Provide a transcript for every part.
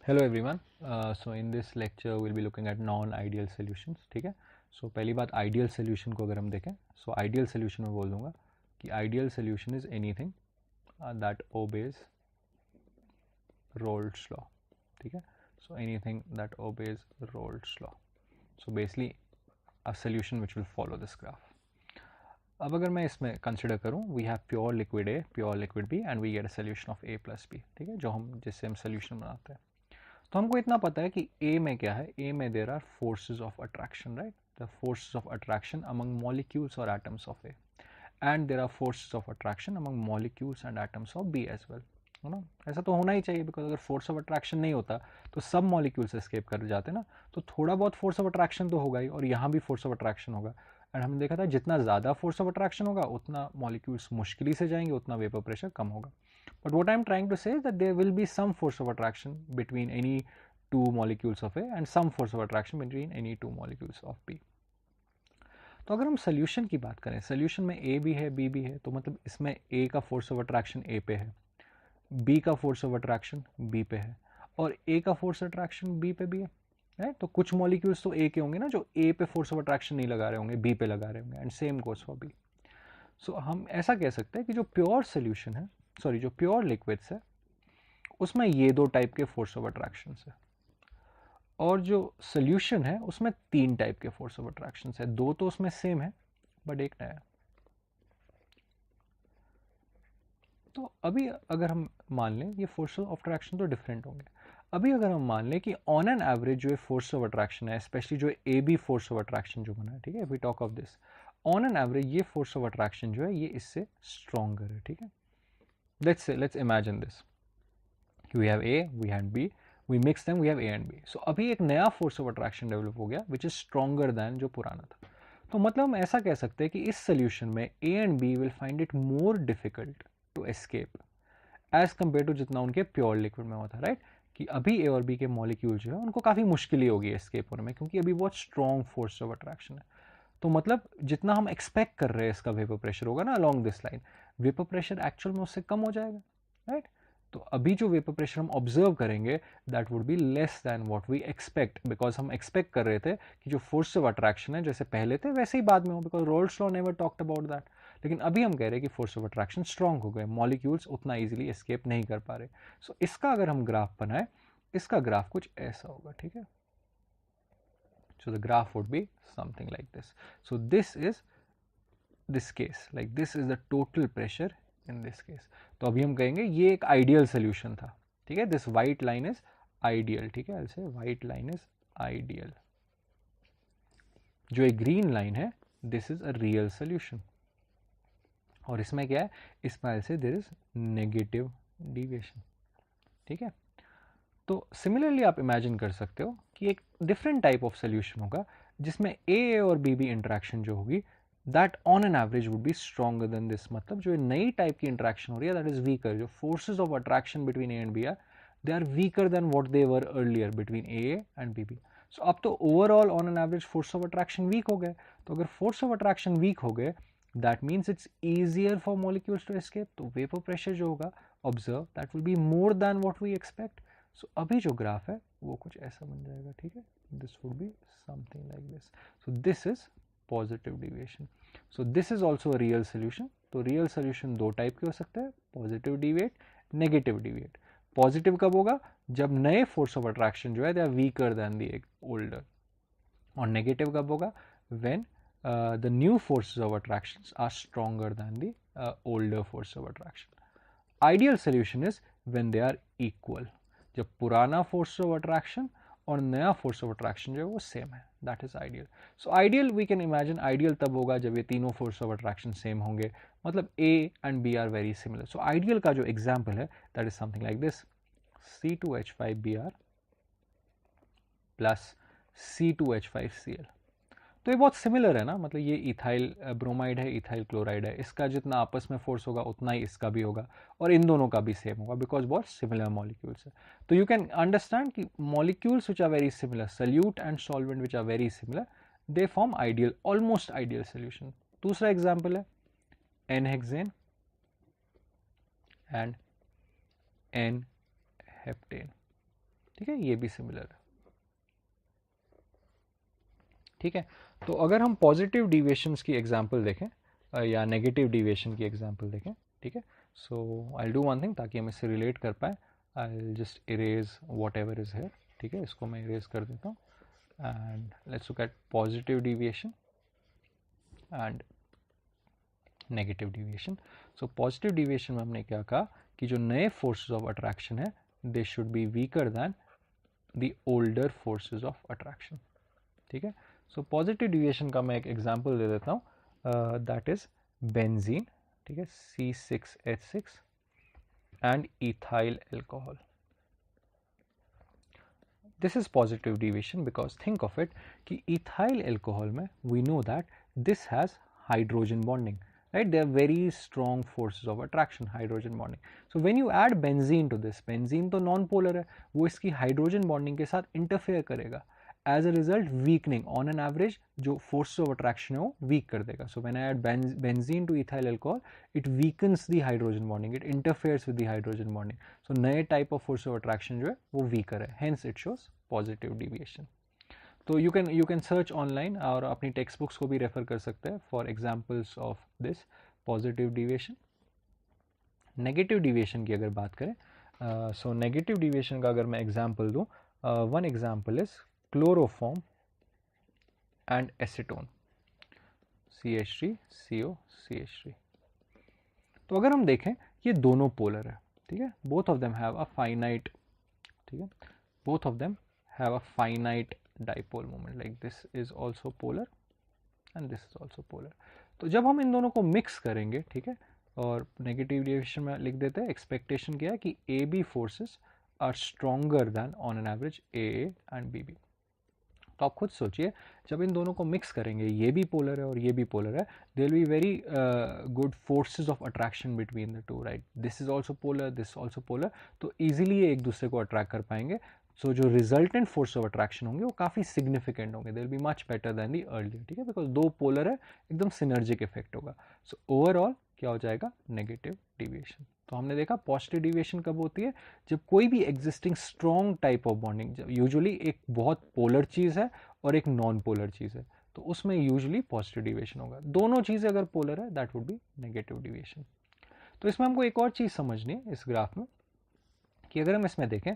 Hello everyone. So in this lecture will be looking at non ideal solutions. ठीक है, सो पहली बात ideal solution को अगर हम देखें, सो आइडियल सॉल्यूशन में बोल दूंगा कि ideal solution is anything that obeys Raoult's law. ठीक है, so anything that obeys Raoult's law, so basically a solution which will follow this graph. अब अगर मैं इसमें कंसिडर करूं, we have pure liquid A, pure liquid B and we get a solution of A plus B. ठीक है, जो हम जिससे हम सॉल्यूशन बनाते हैं, तो हमको इतना पता है कि ए में क्या है। ए में there are forces of attraction, right, the forces of attraction among molecules और atoms of A, and there are forces of attraction among molecules and atoms of B as well. है ना, ऐसा तो होना ही चाहिए, बिकॉज अगर force of attraction नहीं होता तो सब मॉलिक्यूल्स एस्केप कर जाते ना, तो थोड़ा बहुत फोर्स ऑफ अट्रैक्शन तो होगा ही, और यहाँ भी फोर्स ऑफ अट्रैक्शन होगा। एंड हमने देखा था जितना ज़्यादा फोर्स ऑफ अट्रैक्शन होगा उतना मॉलिक्यूल्स मुश्किल से जाएंगे, उतना वेपर प्रेशर कम होगा। But what I'm trying to say is that there will be some force of attraction between any two molecules of A and some force of attraction between any two molecules of B. तो अगर हम solution की बात करें, solution में A भी है B भी है, तो मतलब इसमें A का फोर्स ऑफ अट्रैक्शन A पे है, B का फोर्स ऑफ अट्रैक्शन B पे है, और A का फोर्स अट्रैक्शन B पे भी है। राइट, तो कुछ मॉलिक्यूल्स तो A के होंगे ना जो A पे फोर्स ऑफ अट्रैक्शन नहीं लगा रहे होंगे, B पे लगा रहे होंगे, and same goes for B। सो हम ऐसा कह सकते हैं कि जो प्योर सोल्यूशन है, सॉरी जो प्योर लिक्विड्स है, उसमें ये दो टाइप के फोर्स ऑफ अट्रैक्शन है, और जो सोल्यूशन है उसमें तीन टाइप के फोर्स ऑफ अट्रैक्शन है। दो तो उसमें सेम है बट एक नया। तो अभी अगर हम मान लें ये फोर्स ऑफ अट्रैक्शन तो डिफरेंट होंगे। अभी अगर हम मान लें कि ऑन एन एवरेज जो फोर्स ऑफ अट्रैक्शन है, स्पेशली जो A B force of attraction जो बना है, ठीक है, we talk of this, on an average ये फोर्स ऑफ अट्रैक्शन जो है ये इससे स्ट्रॉन्गर है। ठीक है, let's imagine this, we have A, we had B, we mix them, we have A and B. So अभी एक नया फोर्स ऑफ अट्रैक्शन डेवलप हो गया विच इज स्ट्रॉन्गर दैन जो पुराना था। तो मतलब हम ऐसा कह सकते हैं कि इस सोल्यूशन में A and B will find it more difficult to escape as compare to जितना उनके प्योर लिक्विड में होता है। राइट, कि अभी ए और बी के मॉलिक्यूल जो है उनको काफ़ी मुश्किल ही होगी एस्केप होने में, क्योंकि अभी बहुत स्ट्रॉन्ग फोर्स ऑफ अट्रैक्शन है। तो मतलब जितना हम एक्सपेक्ट कर रहे हैं इसका वेपर प्रेशर होगा ना along this line, vapour pressure actual में उससे कम हो जाएगा। राइट, तो अभी जो वेपर प्रेशर हम ऑब्जर्व करेंगे that would be less than what we expect, because हम एक्सपेक्ट कर रहे थे कि जो फोर्स ऑफ अट्रैक्शन है जैसे पहले थे वैसे ही बाद में हो, because roles law never talked about that. लेकिन अभी हम कह रहे हैं कि फोर्स ऑफ अट्रैक्शन स्ट्रॉन्ग हो गए, मॉलिक्यूल्स उतना इजीली एस्केप नहीं कर पा रहे। सो इसका अगर हम ग्राफ बनाए, इसका ग्राफ कुछ ऐसा होगा। ठीक है, so the graph would be something like this. So this is this case, like this is the total pressure in this case. तो अभी हम कहेंगे ये एक आइडियल सोल्यूशन था। ठीक है, this white line is ideal. ठीक है, ऐसे वाइट लाइन इज आइडियल। जो एक ग्रीन लाइन है this is a real solution, और इसमें क्या है, इसमें ऐसे देयर इज नेगेटिव डिविएशन। ठीक है, तो सिमिलरली आप इमेजिन कर सकते हो कि एक डिफरेंट टाइप ऑफ सोल्यूशन होगा जिसमें ए और बी बी इंटरेक्शन जो होगी that on an average would be stronger than this. मतलब जो नई टाइप की इंटरेक्शन हो रही है दैट इज वीकर, जो forces of attraction between A and B are, they are weaker than what they were earlier between A and B B. So अब तो overall on an average force of attraction weak हो गए। तो अगर force of attraction weak हो गए that means it's easier for molecules to escape. तो vapour pressure जो होगा observe that will be more than what we expect. So अभी जो ग्राफ है वो कुछ ऐसा बन जाएगा। ठीक है, this would be something like this. So this is positive deviation. So this is also a real solution. तो रियल सोल्यूशन दो टाइप के हो सकते हैं, positive deviate, negative deviate. Positive कब होगा, जब नए फोर्स ऑफ अट्रैक्शन जो है they are weaker than the older, और नेगेटिव कब होगा, when the new forces of attraction are stronger than the older force of attraction. Ideal solution is when they are equal, जब पुराना फोर्स ऑफ अट्रैक्शन और नया फोर्स ऑफ अट्रैक्शन जो है वो सेम है, that is ideal. So ideal we can imagine, ideal तब होगा जब ये तीनों फोर्स ऑफ अट्रैक्शन सेम होंगे, मतलब A and B are very similar. So ideal का जो एग्जाम्पल है that is something like this, C2H5Br plus C2H5Cl। तो ये बहुत सिमिलर है ना, मतलब ये इथाइल ब्रोमाइड है, इथाइल क्लोराइड है, इसका जितना आपस में फोर्स होगा उतना ही इसका भी होगा, और इन दोनों का भी सेम होगा बिकॉज बहुत सिमिलर मॉलिक्यूल्स है। तो यू कैन अंडरस्टैंड कि molecules which are very similar, solute and solvent which are very similar, they form ideal, almost ideal solution. दूसरा एग्जाम्पल है एन-हेक्सेन एंड एन-हेप्टेन। ठीक है, ये भी सिमिलर है। ठीक है, तो अगर हम पॉजिटिव डिविएशंस की एग्जांपल देखें या नेगेटिव डिविएशन की एग्जांपल देखें, ठीक है, सो आई डू वन थिंग ताकि हम इससे रिलेट कर पाए, I just erase what ever is here. ठीक है, इसको मैं इरेज कर देता हूँ and let's look at positive deviation and negative deviation. So positive deviation में हमने क्या कहा कि जो नए फोर्सेस ऑफ अट्रैक्शन है they should be weaker than the older forces of attraction. ठीक है, सो पॉजिटिव डिविएशन का मैं एक एग्जांपल दे देता हूँ, दैट इज बेंजीन। ठीक है, C6H6 and ethyl alcohol. This is positive deviation because think of it कि इथाइल एल्कोहल में we know that this has hydrogen bonding, right? They are very strong forces of attraction, hydrogen bonding. So when you add benzene to this, benzene तो non-polar है, वो इसकी hydrogen bonding के साथ interfere करेगा, as a result weakening on an average जो forces of attraction है वो weak कर देगा. So when I add benzene to ethyl alcohol, it weakens the hydrogen bonding, it interferes with the hydrogen bonding. So नए type of force of attraction जो है वो weaker है, hence it shows positive deviation. तो you can search online और अपनी text books को भी रेफर कर सकते हैं for examples of this positive deviation. Negative deviation की अगर बात करें, सो नेगेटिव डिविएशन का अगर मैं एग्जांपल दूं, one example is chloroform and acetone, CH3CO CH3। तो अगर हम देखें ये दोनों पोलर है, ठीक है, both of them have a finite, ठीक है, both of them have a finite dipole moment, like this is also polar and this is also polar। तो जब हम इन दोनों को मिक्स करेंगे, ठीक है, और नेगेटिव डिविएशन में लिख देते हैं एक्सपेक्टेशन क्या है कि AB forces are stronger than on an average AA and BB। तो आप खुद सोचिए जब इन दोनों को मिक्स करेंगे, ये भी पोलर है और ये भी पोलर है, there will be very good forces of attraction between the two, right? This is also polar, this also polar, तो ईजिली ये एक दूसरे को अट्रैक्ट कर पाएंगे। सो जो रिजल्टेंट फोर्स ऑफ अट्रैक्शन होंगे वो काफ़ी सिग्निफिकेंट होंगे, they will be much better than the earlier, ठीक है, बिकॉज दो पोलर है, एकदम सिनर्जिक इफेक्ट होगा। सो ओवरऑल क्या हो जाएगा? Negative deviation. तो हमने देखा पॉजिटिव डिविएशन कब होती है? जब कोई भी existing strong type of bonding, जब यूजुअली एक बहुत पोलर चीज़ है और एक नॉन पोलर चीज़ है, तो उसमें यूजुअली पॉजिटिव डिविएशन होगा। दोनों चीज़ें अगर पोलर है that would B negative deviation. तो इसमें हमको एक और चीज़ समझनी है इस ग्राफ में कि अगर हम इसमें देखें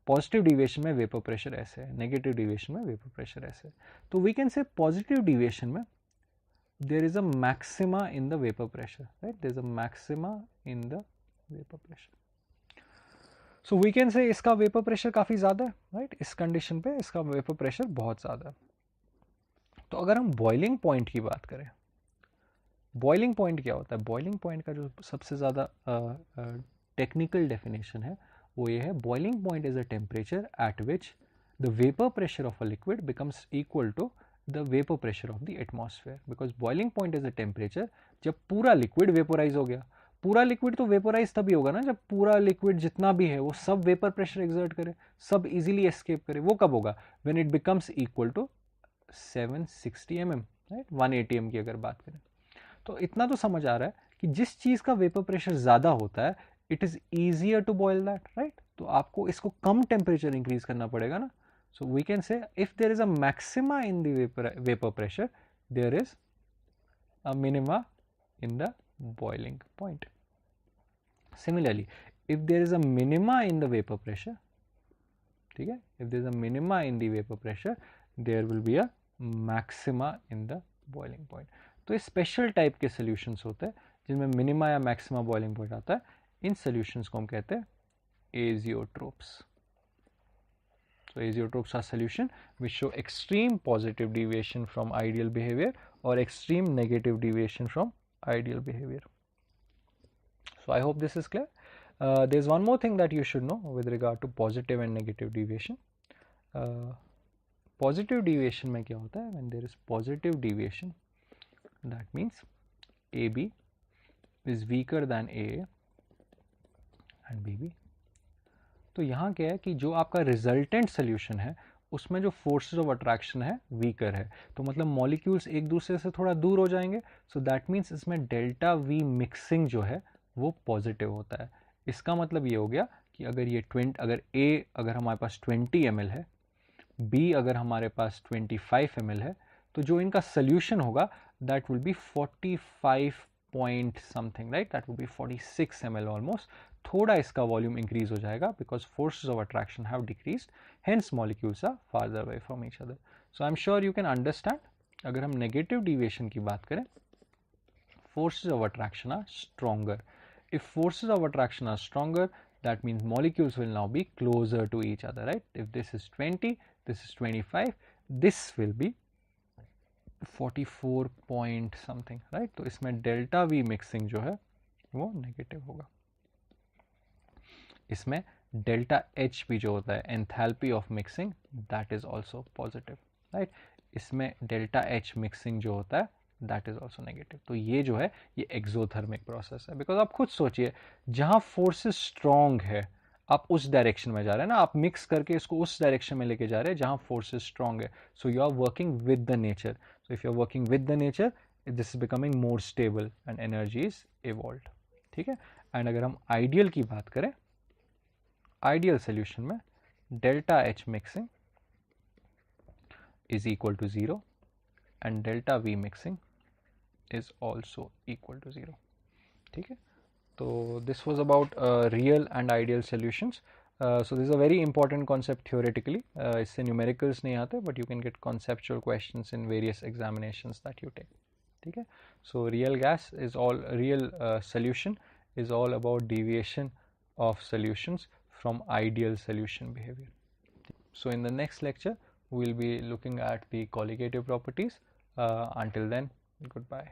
पॉजिटिव डिविएशन में वेपर प्रेशर ऐसे है, नेगेटिव डिविएशन में वेपर प्रेशर ऐसे है, तो we can say positive deviation में there is a maxima in the vapor pressure, right? There is a maxima in the vapor pressure. So we can say इसका vapor pressure काफ़ी ज़्यादा है, right? इस condition पे इसका vapor pressure बहुत ज़्यादा है। तो अगर हम boiling point की बात करें, boiling point क्या होता है? boiling point का जो सबसे ज़्यादा टेक्निकल डेफिनेशन है वो ये है, boiling point is a temperature at which the vapor pressure of a liquid becomes equal to the vapor pressure of the atmosphere, because boiling point is a temperature जब पूरा liquid vaporize हो गया। पूरा liquid तो vaporize तभी होगा ना जब पूरा liquid जितना भी है वो सब vapor pressure exert करे, सब easily escape करे। वो कब होगा? when it becomes equal to 760 mm, right? 180 mm की अगर बात करें, तो इतना तो समझ आ रहा है कि जिस चीज़ का vapor pressure ज़्यादा होता है it is easier to boil that, right? तो आपको इसको कम temperature increase करना पड़ेगा ना। So we can say if there is a maxima in the vapor pressure, there is a minima in the boiling point. Similarly, if there is a minima in the vapor pressure, ठीक है, if there is a minima in the vapor pressure, there will be a maxima in the boiling point. तो ये special type के solutions होते हैं जिनमें minima या maxima boiling point आता है। इन solutions को हम कहते हैं azeotropes. So azeotropes are solution which show extreme positive deviation from ideal behavior or extreme negative deviation from ideal behavior. So I hope this is clear. There is one more thing that you should know with regard to positive and negative deviation. Positive deviation में क्या होता है? When there is positive deviation, that means AB is weaker than AA and BB. तो यहाँ क्या है कि जो आपका रिजल्टेंट सोल्यूशन है उसमें जो फोर्सेस ऑफ अट्रैक्शन है वीकर है, तो मतलब मॉलिक्यूल्स एक दूसरे से थोड़ा दूर हो जाएंगे। सो दैट मीन्स इसमें डेल्टा वी मिक्सिंग जो है वो पॉजिटिव होता है। इसका मतलब ये हो गया कि अगर ये अगर A अगर हमारे पास 20 ml है, B अगर हमारे पास 25 ml है, तो जो इनका सोल्यूशन होगा that will be 45 point something, right, that will be 46 ml almost. थोड़ा इसका वॉल्यूम इंक्रीज हो जाएगा because forces of attraction have decreased, hence molecules are farther away from each other. So I am sure you can understand. अगर हम negative deviation की बात करें, forces of attraction are stronger. If forces of attraction are stronger, that means molecules will now be closer to each other, right? If this is 20, this is 25, this will be 44 point something, right? तो इसमें delta V mixing जो है वो negative होगा. इसमें delta H भी जो होता है enthalpy of mixing, that is also positive, right? इसमें delta H mixing जो होता है दैट इज ऑल्सो नेगेटिव. तो ये जो है ये एक्सोथर्मिक प्रोसेस है. बिकॉज आप खुद सोचिए, जहां फोर्सेस स्ट्रॉन्ग है आप उस डायरेक्शन में जा रहे हैं ना, आप मिक्स करके इसको उस डायरेक्शन में लेके जा रहे हैं जहां फोर्सेस स्ट्रॉन्ग है. So you are working with the nature. So if you are working with the nature, this is becoming more stable and energy is evolved. ठीक है. एंड अगर हम आइडियल की बात करें, आइडियल सोल्यूशन में delta H mixing is equal to 0 and delta V mixing is also equal to 0. ठीक है. तो this was about real and ideal solutions. So this is a very important concept theoretically. इससे numericals नहीं आते, but you can get conceptual questions in various examinations that you take. ठीक है. So real solution is all about deviation of solutions from ideal solution behavior. So in the next lecture, we will be looking at the colligative properties. Until then, goodbye.